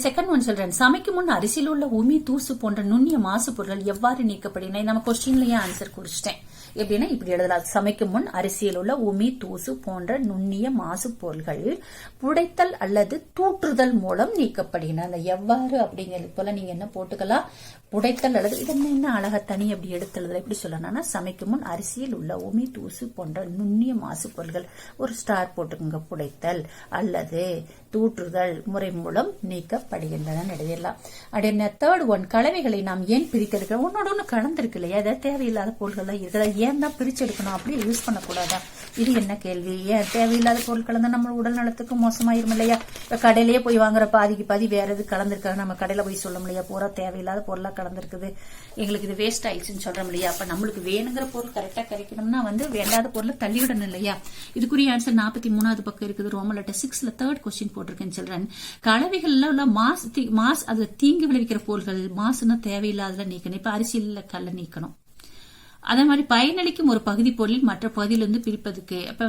செகண்ட் ஒன் சொல்றேன், சமைக்கும் முன் அரிசியில் உள்ள உமி தூசு போன்ற நுண்ணிய மாசு பொருட்கள் எவ்வாறு நீக்கப்படுகின்றன. நம்ம கொஸ்டின்லயே ஆன்சர் கொடுத்துட்டேன். எப்படின்னா இப்படி எழுதலாம், சமைக்கும் முன் அரிசியில் உள்ள உமி தூசு போன்ற நுண்ணிய மாசு பொருள்கள் புடைத்தல் அல்லது தூற்றுதல் மூலம் நீக்கப்படுகின்றன. அந்த எவ்வாறு அப்படிங்கிறது போல நீங்க என்ன போட்டுக்கலாம், புடைத்தல் அல்லது இதென்ன என்ன அழகா தனி அப்படி எடுத்துள்ளது எப்படி சொல்லணும்னா, சமைக்கும் முன் அரிசியில் உள்ள உமி தூசு போன்ற நுண்ணிய மாசு பொருள்கள் ஒரு ஸ்டார் போட்டுக்கோங்க, புடைத்தல் அல்லது தூற்றுதல் முறை மூலம் நீக்கப்படுகின்றன எழுதிடலாம். அப்படியே தேர்ட் ஒன், கலவைகளை நாம் ஏன் பிரித்தெடுக்கிறோம். ஒன்னோட ஒண்ணு கலந்துருக்கு இல்லையா, ஏதாவது தேவையில்லாத பொருட்கள் இருக்குதா, ஏன் தான் பிரிச்செடுக்கணும், அப்படியே யூஸ் பண்ணக்கூடாதா, இது என்ன கேள்வி. ஏன் தேவையில்லாத பொருட்கள் தான் நம்ம உடல் நலத்துக்கு மோசமாயிரும் இல்லையா. இப்ப கடையிலேயே போய் வாங்குற பாதிக்கு பாதி வேற எது கலந்துருக்காங்க, நம்ம கடையில போய் சொல்ல முடியா, பூரா தேவையில்லாத பொருளா கலந்துருக்குது, எங்களுக்கு இது வேஸ்ட் ஆயிடுச்சுன்னு சொல்றோம் இல்லையா. அப்ப நம்மளுக்கு வேணுங்கிற பொருள் கரெக்டா கிடைக்கணும்னா வேண்டாத பொருளை தள்ளிவிடணும் இல்லையா. இதுக்குரிய ஆன்சர் 43வது பக்கம் இருக்குது. ரோமன் லெட்டர் 6ல தேர்ட் கொஸ்டின் போட்டிருக்கேன் சில்ட்ரன். கலவைகள்ல உள்ள மாஸ் அது தீங்கு விளைவிக்கிற பொருள்கள், மாசுன்னா தேவையில்லாத நீக்கணும். இப்ப அரிசியில கல்ல நீக்கணும். அதே மாதிரி பயனளிக்கும் ஒரு பகுதி பொருளில் மற்ற பகுதியிலிருந்து பிரிப்பதுக்கு அப்ப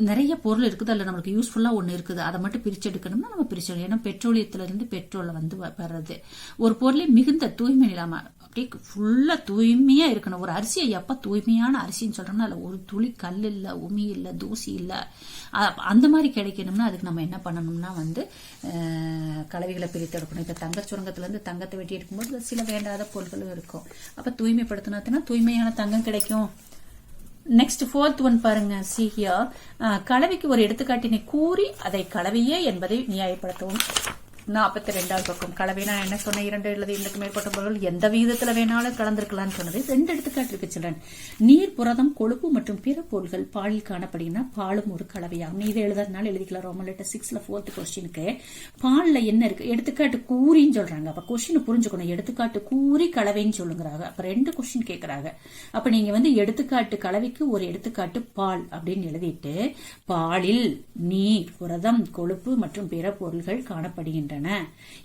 நிறைய பொருள் இருக்குது, அதுல நம்மளுக்கு யூஸ்ஃபுல்லா ஒண்ணு இருக்குது, அதை மட்டும் பிரிச்செடுக்கணும்னா நம்ம பிரிச்செடுக்கணும். ஏன்னா பெட்ரோலியத்துல இருந்து பெட்ரோலை வர்றது. ஒரு பொருளை மிகுந்த தூய்மை இல்லாம அப்படியே ஃபுல்லா தூய்மையா இருக்கணும். ஒரு அரிசியை எப்ப தூய்மையான அரிசின்னு சொல்றோம்னா அதுல ஒரு துளி கல் இல்ல, உமி இல்ல, தூசி இல்ல, அந்த மாதிரி கிடைக்கணும்னா அதுக்கு நம்ம என்ன பண்ணணும்னா கலவைகளை பிரித்தெடுக்கணும். இப்ப தங்க சுரங்கத்துல இருந்து தங்கத்தை வெட்டி எடுக்கும்போது சில வேண்டாத பொருட்களும் இருக்கும். அப்ப தூய்மைப்படுத்தினா தூய்மையான தங்கம் கிடைக்கும். நெக்ஸ்ட் ஃபோர்த் ஒன் பாருங்க, சீஹியா கலவைக்கு ஒரு எடுத்துக்காட்டினை கூறி அதை கலவையே என்பதை நியாயப்படுத்தவும். 42வது பக்கம், கலவைனா என்ன சொன்ன, 2 அல்லது 2க்கு மேற்பட்ட பொருட்கள் எந்த விகிதத்துல வேணாலும் கலந்திருக்கலாம்னு சொன்னது. 2 எடுத்துக்காட்டு இருக்கு சில்ட்ரன். நீர், புரதம், கொழுப்பு மற்றும் பிற பொருட்கள் பாலில் காணப்படுகின்றன, பாலும் ஒரு கலவையாகும். இதை எழுதுறதுனால எழுதிக்கலாம். ரோமன் லெட்டர் 6ல 4th கொஸ்டினுக்கு பால்ல என்ன இருக்கு, எடுத்துக்காட்டு கூறின்னு சொல்றாங்க. அப்ப கொஸ்டின் புரிஞ்சுக்கணும், எடுத்துக்காட்டு கூறி கலவைன்னு சொல்லுங்கிறாங்க. அப்ப 2 கொஸ்டின் கேட்கறாங்க. அப்ப நீங்க எடுத்துக்காட்டு கலவைக்கு ஒரு எடுத்துக்காட்டு பால் அப்படின்னு எழுதிட்டு பாலில் நீர், புரதம், கொழுப்பு மற்றும் பிற பொருட்கள் காணப்படுகின்றன காணப்படுகின்றன.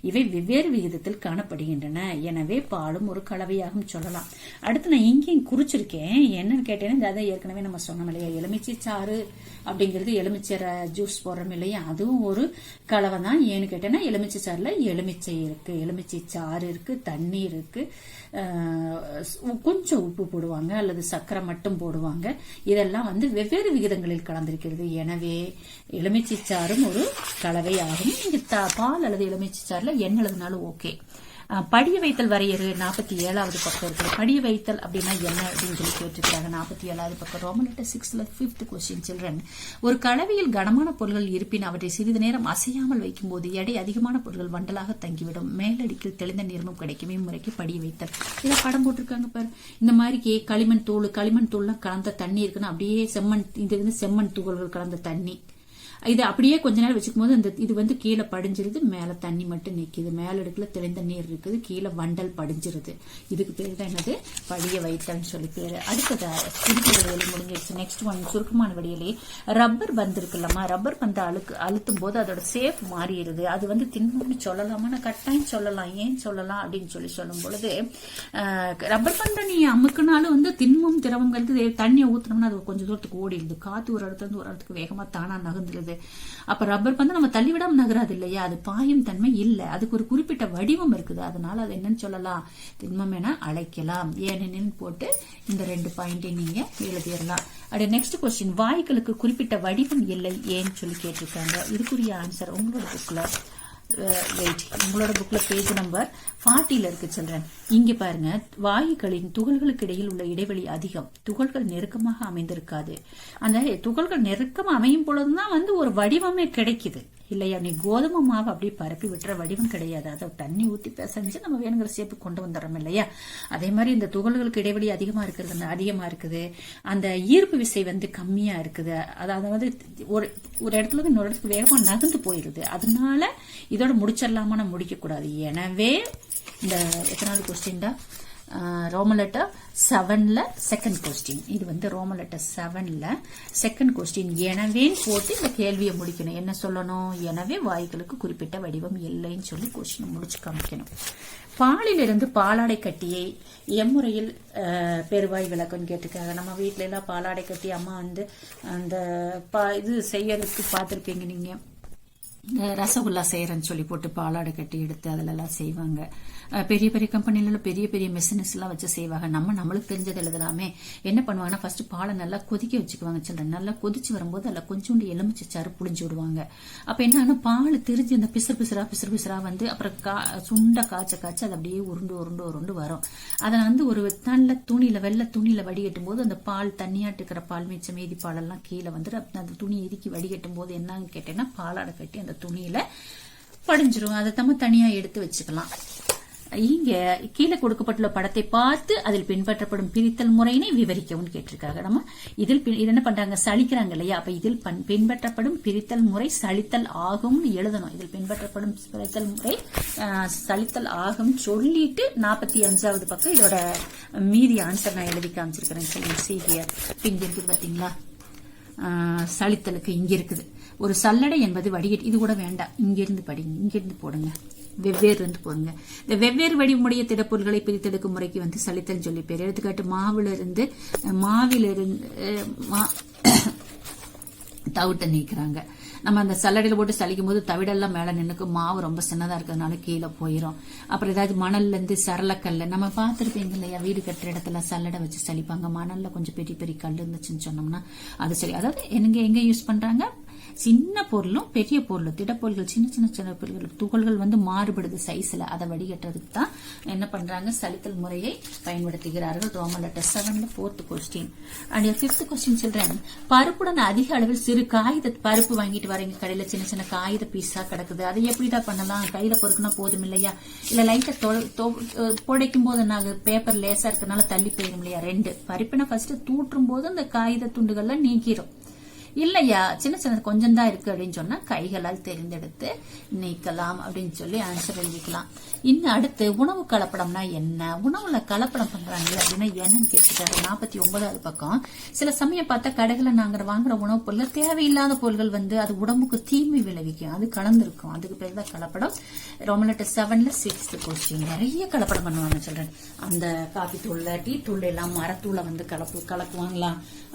இவை வெவ்வேறு விகிதத்தில் காணப்படுகின்றன. எனவே பாலும் ஒரு கலவையாகும் சொல்லலாம். அடுத்து நான் இங்கேயும் குறிச்சிருக்கேன். என்னன்னு கேட்டேன்னா, அதை ஏற்கனவே நம்ம சொன்னோம் இல்லையா, எலுமிச்சை சாறு அப்படிங்கிறது எலுமிச்சை ஜூஸ் போடுறோம் இல்லையா, அதுவும் ஒரு கலவை தான். ஏன்னு கேட்டேன்னா, எலுமிச்சை சாறுல எலுமிச்சை இருக்கு, எலுமிச்சை சாறு இருக்கு, தண்ணீர் இருக்கு, கொஞ்சம் உப்பு போடுவாங்க அல்லது சர்க்கரை மட்டும் போடுவாங்க. இதெல்லாம் வெவ்வேறு விகிதங்களில் கலந்திருக்கிறது. எனவே எலுமிச்சை சாறும் ஒரு கலவை ஆகும். நீங்க பால் அல்லது எலுமிச்சை சாறுல என்ன எழுதினாலும் ஓகே. படிய வைத்தல் வரையறு 47வது பக்கம் இருக்கு. படிய வைத்தல் அப்படின்னா என்ன அப்படின்னு சொல்லி கேட்டிருக்காங்க. 47வது பக்கம் ரோமன் லெட்டர் 6ல 5th கொஸ்டின். சில்ட்ரன், ஒரு கலவையில் கனமான பொருட்கள் இருப்பின் அவற்றை சிறிது நேரம் அசையாமல் வைக்கும் போது எடை அதிகமான பொருட்கள் வண்டலாக தங்கிவிடும். மேலடிக்கில் தெளிந்த நீர்மம் கிடைக்கும். இம்முறைக்கு படிய வைத்தல். இதை படம் போட்டிருக்காங்க பாரு. இந்த மாதிரி களிமண் தூள்லாம் கலந்த தண்ணி இருக்குன்னா அப்படியே செம்மண் துகள்கள் கலந்த தண்ணி, இது அப்படியே கொஞ்ச நேரம் வச்சுக்கும் போது இது கீழே படிஞ்சிருது, மேல தண்ணி மட்டும் நிக்குது. மேல அடுக்குல தெளிந்த நீர் இருக்குது, கீழே வண்டல் படிஞ்சிருது. இதுக்கு பேர் தான் என்னது, படிய வைத்தல்னு சொல்லி பேரு. அடுத்தது சுருக்க வடிவலி முடிஞ்சிருச்சு. நெக்ஸ்ட் ஒன் சுருக்கமான வடிவலி. ரப்பர் பந்து இருக்குல்லம்மா, ரப்பர் பந்து அழுத்தும் போது அதோட சேஃப் மாறிடுது. அது திண்மம்னு சொல்லலாமா? நான் கட்டாயம் சொல்லலாம். ஏன் சொல்லலாம் அப்படின்னு சொல்லும் பொழுது, ரப்பர் பந்தை நீ அமுக்குனாலும் திண்மம் திரவங்கிறது தண்ணியை ஊத்தினோம்னா அது கொஞ்சம் தூரத்துக்கு ஓடிடுது. காத்து ஒரு இடத்துல இருந்து ஒரு இடத்துக்கு வேகமா தானா நகர்ந்துருது. அப்ப ரப்பர் பந்து நம்ம தள்ளிவிடாம நகராது இல்லையா, அது பாயும் தன்மை இல்ல, அதுக்கு ஒரு குறிப்பிட்ட வடிவம் இருக்குது. அதனால அது என்னன்னு சொல்லலாம், திண்மம் என அழைக்கலாம். ஏனெனில் போட்டு இந்த 2 பாயிண்டை நீங்க எழுதிடலாம். அப்படியே நெக்ஸ்ட் கொஸ்டின். வாய்களுக்கு குறிப்பிட்ட வடிவம் இல்லை ஏன்னு சொல்லி கேட்டிருக்காங்க. இதுக்குரிய ஆன்சர் உங்களோட புக்ல பேஜ் நம்பர் 40ல இருக்கு சில்ட்ரன். இங்க பாருங்க, வாயுக்களின் துகள்களுக்கு இடையில் உள்ள இடைவெளி அதிகம், துகள்கள் நெருக்கமாக அமைந்திருக்காது. அந்த துகள்கள் நெருக்கமா அமையும் பொழுதுதான் ஒரு வடிவமே கிடைக்குது இல்லையா. நீ கோதுமை மாவு அப்படியே பரப்பி விட்டுற வடிவம் கிடையாது. அதை தண்ணி ஊத்தி பிசைஞ்சு நம்ம வேணுங்கிற சேப்பு கொண்டு வந்துடுறோம் இல்லையா. அதே மாதிரி இந்த துகள்களுக்கு இடைவெளி அதிகமா இருக்குது. அந்த ஈர்ப்பு விசை கம்மியா இருக்குது. அதாவது ஒரு இடத்துல இருந்து இன்னொரு இடத்துக்கு வேகமா நகர்ந்து போயிருது. அதனால இதோட முடிச்சிடலாமா, முடிக்க கூடாது. எனவே இந்த எத்தனாவது கொஸ்டின் தான், ரோமன் லெட்டர் 7ல செகண்ட் கொஸ்டின். இது ரோமன் லெட்டர் 7ல செகண்ட் கொஸ்டின். எனவே போட்டு இந்த கேள்வியை முடிக்கணும். என்ன சொல்லணும், எனவே வாயுக்களுக்கு குறிப்பிட்ட வடிவம் இல்லைன்னு சொல்லி கொஸ்டின் முடிச்சு காமிக்கணும். பாலிலிருந்து பாலாடை கட்டியை எம்முறையில் பெருவாய் விளக்குன்னு கேட்டிருக்காங்க. நம்ம வீட்டுல எல்லாம் பாலாடை கட்டி அம்மா அந்த இது செய்யறதுக்கு பார்த்திருப்பீங்க நீங்க. ரசகுல்லா செய்யறேன்னு சொல்லி போட்டு பாலாடை கட்டி எடுத்து அதுல எல்லாம் செய்வாங்க. பெரிய பெரிய கம்பெனில பெரிய பெரிய மிஷினஸ் எல்லாம் வச்சு செய்வாங்க. நம்மளுக்கு தெரிஞ்சது எழுதலாமே. என்ன பண்ணுவாங்கன்னா, ஃபர்ஸ்ட் பாலை நல்லா கொதிக்க வச்சுக்குவாங்க சில்ட்ரன். நல்லா கொதிச்சு வரும்போது அதுல கொஞ்சோண்டு எலுமிச்சை சாறு புளிஞ்சு விடுவாங்க. அப்ப என்ன பால் திரிஞ்சு அந்த பிசுறு பிசுறா அப்புறம் சுண்ட காய்ச்ச அது அப்படியே உருண்டு வரும். அதை ஒரு நல்ல துணியில வெள்ளை துணியில வடிகட்டும் போது அந்த பால் தண்ணியாட்டு இருக்கிற பால் மிச்சம் மீதி பால் எல்லாம் கீழே அந்த துணி இறுக்கி வடிகட்டும் போது என்னன்னு கேட்டேன்னா, பாலாடை கட்டி அந்த துணியில படிஞ்சிரும். அதை நம்ம தனியா எடுத்து வச்சுக்கலாம். இங்க கீழே கொடுக்கப்பட்டுள்ள படத்தை பார்த்து அதில் பின்பற்றப்படும் பிரித்தல் முறையினை விவரிக்கவும் கேட்டிருக்காங்க. நம்ம இதில் என்ன பண்றாங்க, சலிக்கிறாங்க இல்லையா. அப்ப இதில் பின்பற்றப்படும் பிரித்தல் முறை சலித்தல் ஆகும் எழுதணும். இதில் பின்பற்றப்படும் பிரித்தல் முறை சலித்தல் ஆகும் சொல்லிட்டு 45வது பக்கம் இதோட மீதி ஆன்சர் நான் எழுதி காமிச்சிருக்கிறேன். இங்க இருக்குது பாத்தீங்களா, சலித்தலுக்கு இங்க இருக்குது. ஒரு சல்லடை என்பது வடிகட்டி, இது கூட வேண்டாம், இங்கிருந்து படிங்க, இங்கிருந்து போடுங்க, வெவ்வேறு இருந்து போடுங்க. இந்த வெவ்வேறு வடிவமுடைய திடப்பொருட்களை பிரித்தெடுக்கும் முறைக்கு சலித்தல் சொல்லி பேர். எடுத்துக்காட்டு மாவிலிருந்து தவிட்டை நீக்கிறாங்க. நம்ம அந்த சல்லடையில போட்டு சலிக்கும் போது தவிடெல்லாம் மேல நின்னுக்கு, மாவு ரொம்ப சின்னதா இருக்கிறதுனால கீழே போயிடும். அப்புறம் ஏதாவது மணல்ல இருந்து சரளக்கல்ல நம்ம பார்த்திருப்பீங்க இல்லையா, வீடு கட்டுற இடத்துல சல்லடை வச்சு சலிப்பாங்க. மணல்ல கொஞ்சம் பெரிய பெரிய கல் இருந்துச்சுன்னு சொன்னோம்னா அது சரி. அதாவது எங்க யூஸ் பண்றாங்க, சின்ன பொருளும் பெரிய பொருளும் திடப்பொருள்கள் சின்ன பொருள்கள் துகள்கள் மாறுபடுது சைஸ்ல, அதை வடிகட்டுறதுக்கு தான் என்ன பண்றாங்க, சலித்தல் முறையை பயன்படுத்துகிறார்கள். ரோமன் லெட்டர் 7ல 4th question. And 5th question சொல்றேன். பருப்புடன் அதிக அளவில் சிறு காகித பருப்பு வாங்கிட்டு வரீங்க கடையில, சின்ன காகித பீஸா கிடக்குது. அதை எப்படிதான் பண்ணலாம், கையில பொறுக்குனா போதும் இல்லையா, இல்ல லைட்டா புடைக்கும் போது நாங்க பேப்பர் லேசா இருக்கனால தள்ளி போயிடும் இல்லையா. 2 பருப்பினை ஃபர்ஸ்ட் தூற்றும் போது அந்த காகித துண்டுகள்லாம் நீக்கிறோம். இல்லையா சின்ன சின்ன கொஞ்சம் தான் இருக்கு அப்படின்னு சொன்னா கைகளால் தெரிந்தெடுத்து நீக்கலாம் அப்படின்னு சொல்லி ஆன்சர் எழுதிக்கலாம். இன்னும் அடுத்து உணவு கலப்படம்னா என்ன, உணவுல கலப்படம் பண்றாங்க அப்படின்னா என்னன்னு கேட்டுட்டாரு. 49வது பக்கம். சில சமயம் பார்த்தா கடைகளை நாங்க வாங்குற உணவுப் பொருள் தேவையில்லாத பொருள்கள் வந்து அது உடம்புக்கு தீமை விளைவிக்கும், அது கலந்துருக்கும், அதுக்கு பேர் தான் கலப்படம். ரோமன் லெட்டர் 7ல 6th கொஸ்டின். நிறைய கலப்படம் பண்ணுவாங்க சொல்றேன். அந்த காபி தூள்ல டீ தூள் எல்லாம் மரத்தூளை வந்து கலக்குவாங்களா,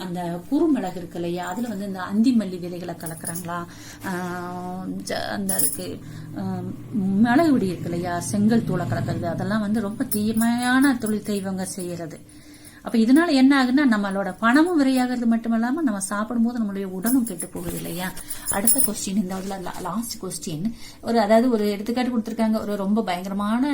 அந்த குறுமிளகு இருக்கு இல்லையா அதுல வந்து இந்த அந்தி மல்லி விதைகளை கலக்குறாங்களா, அந்த அதுக்கு மிளகு விடி இருக்கு இல்லையா செங்கல் தூளை கலக்கிறது, அதெல்லாம் வந்து ரொம்ப தீமையான தொழில் தெய்வங்க செய்யறது. அப்ப இதனால என்ன ஆகுன்னா நம்மளோட பணமும் விரையாகிறது மட்டும் இல்லாம நம்ம சாப்பிடும் போது நம்மளுடைய உடலும் கெட்டு போகுது இல்லையா. அடுத்த கொஸ்டின், இந்த லாஸ்ட் கொஸ்டின். அதாவது ஒரு எடுத்துக்காட்டு கொடுத்திருக்காங்க. ஒரு ரொம்ப பயங்கரமான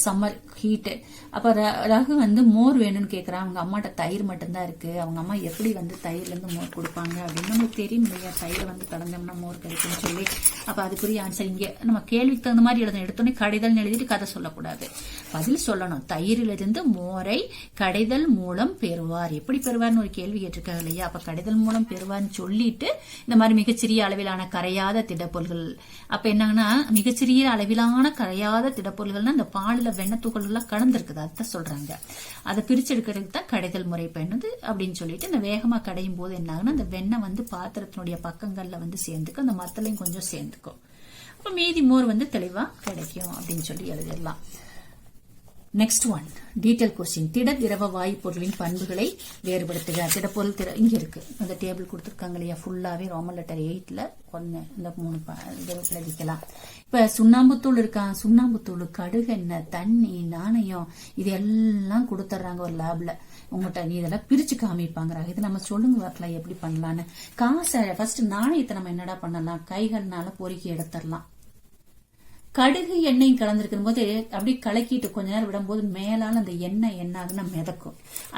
சம்மர் ஹீட். அப்ப ரகு வந்து மோர் வேணும்னு கேக்குறான். அவங்க அம்மாட்ட தயிர் மட்டும்தான் இருக்கு. அவங்க அம்மா எப்படி வந்து தயிர்ல இருந்து மோர் கொடுப்பாங்க அப்படின்னு நமக்கு தெரியும் இல்லையா. தயிரை வந்து கலந்தோம்னா மோர் கிடைக்கும்னு சொல்லி. அப்ப அதுக்குரிய ஆன்சர் இங்க நம்ம கேள்விக்கு தகுந்த மாதிரி எழுதணும். எடுத்தோடனே கடைதல் எழுதிட்டு கதை சொல்லக்கூடாது, பதில் சொல்லணும். தயிரிலிருந்து மோரை கடைதல் மூலம் பெறுவார். எப்படி பெறுவார்னு ஒரு கேள்வி கேட்டிருக்காங்க இல்லையா. அப்ப கடைதல் மூலம் பெறுவார்னு சொல்லிட்டு இந்த மாதிரி மிகச்சிறிய அளவிலான கரையாத திடப்பொருள்கள். அப்ப என்னங்கன்னா மிகச்சிறிய அளவிலான கரையாத திடப்பொருள்கள்னா இந்த பாலில வெண்ணெய் துகள்கள் கலந்துருக்குது, அதான் சொல்றாங்க. அதை பிரிச்செடுக்கிறதுக்கு தான் கடைதல் முறை பண்ணுது அப்படின்னு சொல்லிட்டு இந்த வேகமா கடையும் போது என்ன ஆகுன்னா அந்த வெண்ணெய் வந்து பாத்திரத்தினுடைய பக்கங்கள்ல வந்து சேர்ந்துக்கும், அந்த மத்தலையும் கொஞ்சம் சேர்ந்துக்கும். அப்ப மீதி மோர் வந்து தெளிவா கிடைக்கும் அப்படின்னு சொல்லி எழுதிடலாம். Next one, detail question. திட திரவ வாயு பொருளின் பண்புகளை வேறுபடுத்துக. திடப்பொருள் இங்க இருக்கு, அந்த டேபிள் கொடுத்திருக்காங்க இல்லையா, ஃபுல்லாவே ரோமன் லெட்டர் 8ல 1 இந்த 3 எழுதிக்கலாம். இப்ப சுண்ணாம்புத்தூள் இருக்கான், சுண்ணாம்புத்தூள், கடுகு எண்ணெய், தண்ணி, நாணயம், இது எல்லாம் கொடுத்துட்றாங்க ஒரு லேப்ல. உங்கள்கிட்ட நீ இதெல்லாம் பிரிச்சு காமிப்பாங்க. இது நம்ம சொல்லுங்க வரலாம் எப்படி பண்ணலான்னு. காசை ஃபர்ஸ்ட் நாணயத்தை நம்ம என்னடா பண்ணலாம், கைகள்னால பொறுக்கி எடுத்துடலாம். கடுகு எண்ணெயும் கலந்துருக்கும் போது அப்படியே கலக்கிட்டு கொஞ்ச நேரம் விடும்போது மேலால அந்த எண்ணெய் என்ன ஆகுன்னா மிதக்கும்.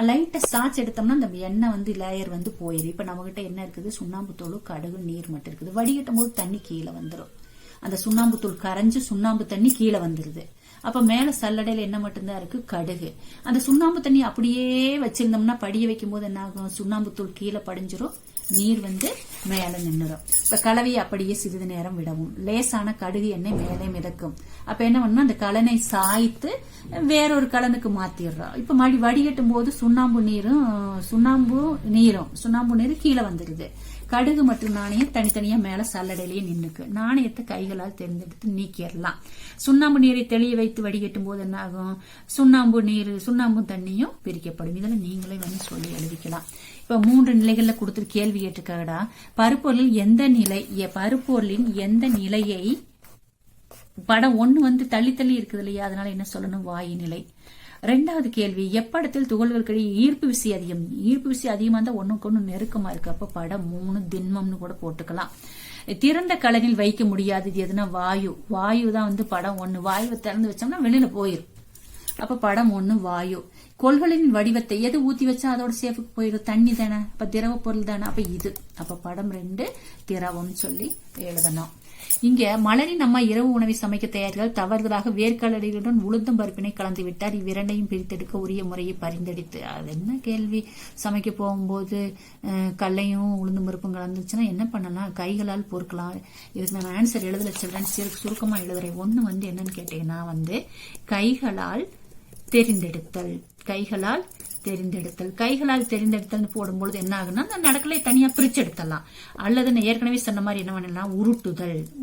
லைட்டா சாச்சு எடுத்தோம்னா அந்த எண்ணெய் வந்து லேயர் வந்து போயிடும். இப்ப நம்ம கிட்ட என்ன இருக்குது, சுண்ணாம்புத்தூள், கடுகு, நீர் மட்டும் இருக்குது. வடிகட்டும் போது தண்ணி கீழே வந்துடும். அந்த சுண்ணாம்புத்தூள் கரைஞ்சு சுண்ணாம்பு தண்ணி கீழே வந்துருது. அப்ப மேல சல்லடையில என்ன மட்டும்தான் இருக்கு, கடுகு. அந்த சுண்ணாம்பு தண்ணி அப்படியே வச்சிருந்தோம்னா படிய வைக்கும் போது என்ன ஆகும், சுண்ணாம்புத்தூள் கீழே படிஞ்சிரும், நீர் வந்து மேல நின்னுரும். இப்ப கலவையை அப்படியே சிறிது நேரம் விடவும். லேசான கடுகு எண்ணெய் மேலே மிதக்கும். அப்ப என்ன பண்ணா அந்த கலனை சாய்த்து வேறொரு கலனுக்கு மாத்திடுறோம். இப்ப வடிகட்டும் போது சுண்ணாம்பு நீரும் கீழே வந்துருது. கடுகு மற்றும் நாணயம் தனித்தனியா மேல சல்லடையிலேயே நின்னுக்கு. நாணயத்தை கைகளால் தேர்ந்தெடுத்து நீக்கிடலாம். சுண்ணாம்பு நீரை தெளிய வைத்து வடிகட்டும் போது என்ன ஆகும், சுண்ணாம்பு தண்ணியும் பிரிக்கப்படும். இதெல்லாம் நீங்களே வந்து சொல்லி எழுதிக்கலாம். இப்ப 3 நிலைகள்ல கொடுத்து கேள்வி கேட்டிருக்காடா. பருப்பொருளின் எந்த நிலையை, படம் 1 வந்து தள்ளி தள்ளி இருக்குது இல்லையா, அதனால என்ன சொல்லணும், வாயு நிலை. 2வது கேள்வி, எப்படத்தில் துகள்களுக்கிடையே ஈர்ப்பு விசை அதிகம். ஈர்ப்பு விசை அதிகமா இருந்தா ஒண்ணுக்கு ஒண்ணு நெருக்கமா இருக்கு. அப்ப படம் 3 திண்மம்னு கூட போட்டுக்கலாம். திறந்த கலனில் வைக்க முடியாதது எதுனா வாயு தான் வந்து படம் 1. வாயுவை திறந்து வச்சோம்னா வெளியில போயிரும். அப்ப படம் 1 வாயு. கொள்களின் வடிவத்தை எது ஊத்தி வச்சா அதோட சேஃபுக்கு போயிடும், தண்ணி தானே, அப்ப திரவ பொருள் தானே, அப்ப இது. அப்ப படம் 2 திரவம் சொல்லி எழுதணும். இங்க மலரின் அம்மா இரவு உணவை சமைக்க தயார்கள் தவறுதலாக வேர்க்கடலையுடன் உளுந்தம் பருப்பினை கலந்து விட்டார். இவ்விரண்டையும் பிரித்தெடுக்க உரிய முறையை பரிந்தெடுத்து. அது என்ன கேள்வி, சமைக்க போகும்போது கல்லையும் உளுந்தும் பருப்பும் கலந்துச்சுன்னா என்ன பண்ணலாம், கைகளால் பொறுக்கலாம். இதுக்கு நான் ஆன்சர் எழுதல சொல்றேன், சுருக்கமா எழுதுறேன். 1 வந்து என்னன்னு கேட்டீங்கன்னா வந்து கைகளால் தெரிந்தெடுத்தல் போடும்போது என்ன ஆகுன்னா அந்த நடக்கலை தனியா பிரிச்சு எடுத்துடலாம். அல்லது நான் ஏற்கனவே சொன்ன மாதிரி என்ன பண்ணலாம்,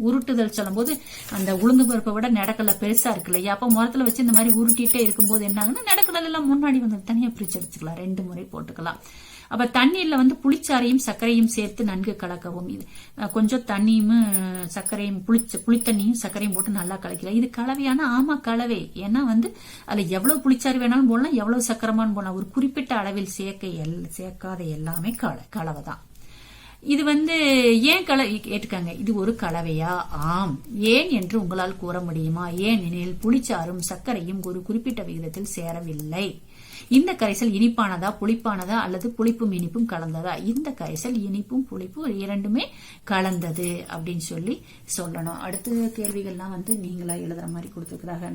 உருட்டுதல் சொல்லும் போது அந்த உளுந்து பருப்பை விட நடக்கல பெருசா இருக்கு இல்லையா, அப்ப முரத்துல வச்சு இந்த மாதிரி உருட்டிட்டே இருக்கும்போது என்ன ஆகுன்னா நடக்கல எல்லாம் முன்னாடி வந்து தனியா பிரிச்சு எடுத்துக்கலாம். 2 முறை போட்டுக்கலாம். அப்ப தண்ணீர்ல வந்து புளிச்சாரையும் சர்க்கரையும் சேர்த்து நன்கு கலக்கவும். கொஞ்சம் தண்ணியும் சர்க்கரையும் புளித்தண்ணியும் சர்க்கரையும் போட்டு நல்லா கலக்கலாம். இது கலவையான, ஆமா கலவை. ஏன்னா வந்து அதுல எவ்வளவு புளிச்சாறு வேணாலும் போடலாம், எவ்வளவு சக்கரமானு போடலாம். ஒரு குறிப்பிட்ட அளவில் சேர்க்காத எல்லாமே கலவைதான். இது வந்து ஏன் கேட்டுக்காங்க, இது ஒரு கலவையா? ஆம். ஏன் என்று உங்களால் கூற முடியுமா? ஏனெனில் புளிச்சாரும் சர்க்கரையும் ஒரு குறிப்பிட்ட விகிதத்தில் சேரவில்லை. இந்த கரைசல் இனிப்பானதா புளிப்பானதா அல்லது புளிப்பும் இனிப்பும் கலந்ததா? இந்த கரைசல் இனிப்பும் புளிப்பும் இரண்டுமே கலந்தது அப்படின்னு சொல்லி சொல்லணும். அடுத்த கேள்விகள்லாம் வந்து நீங்களா எழுதுற மாதிரி கொடுத்துருக்காங்க.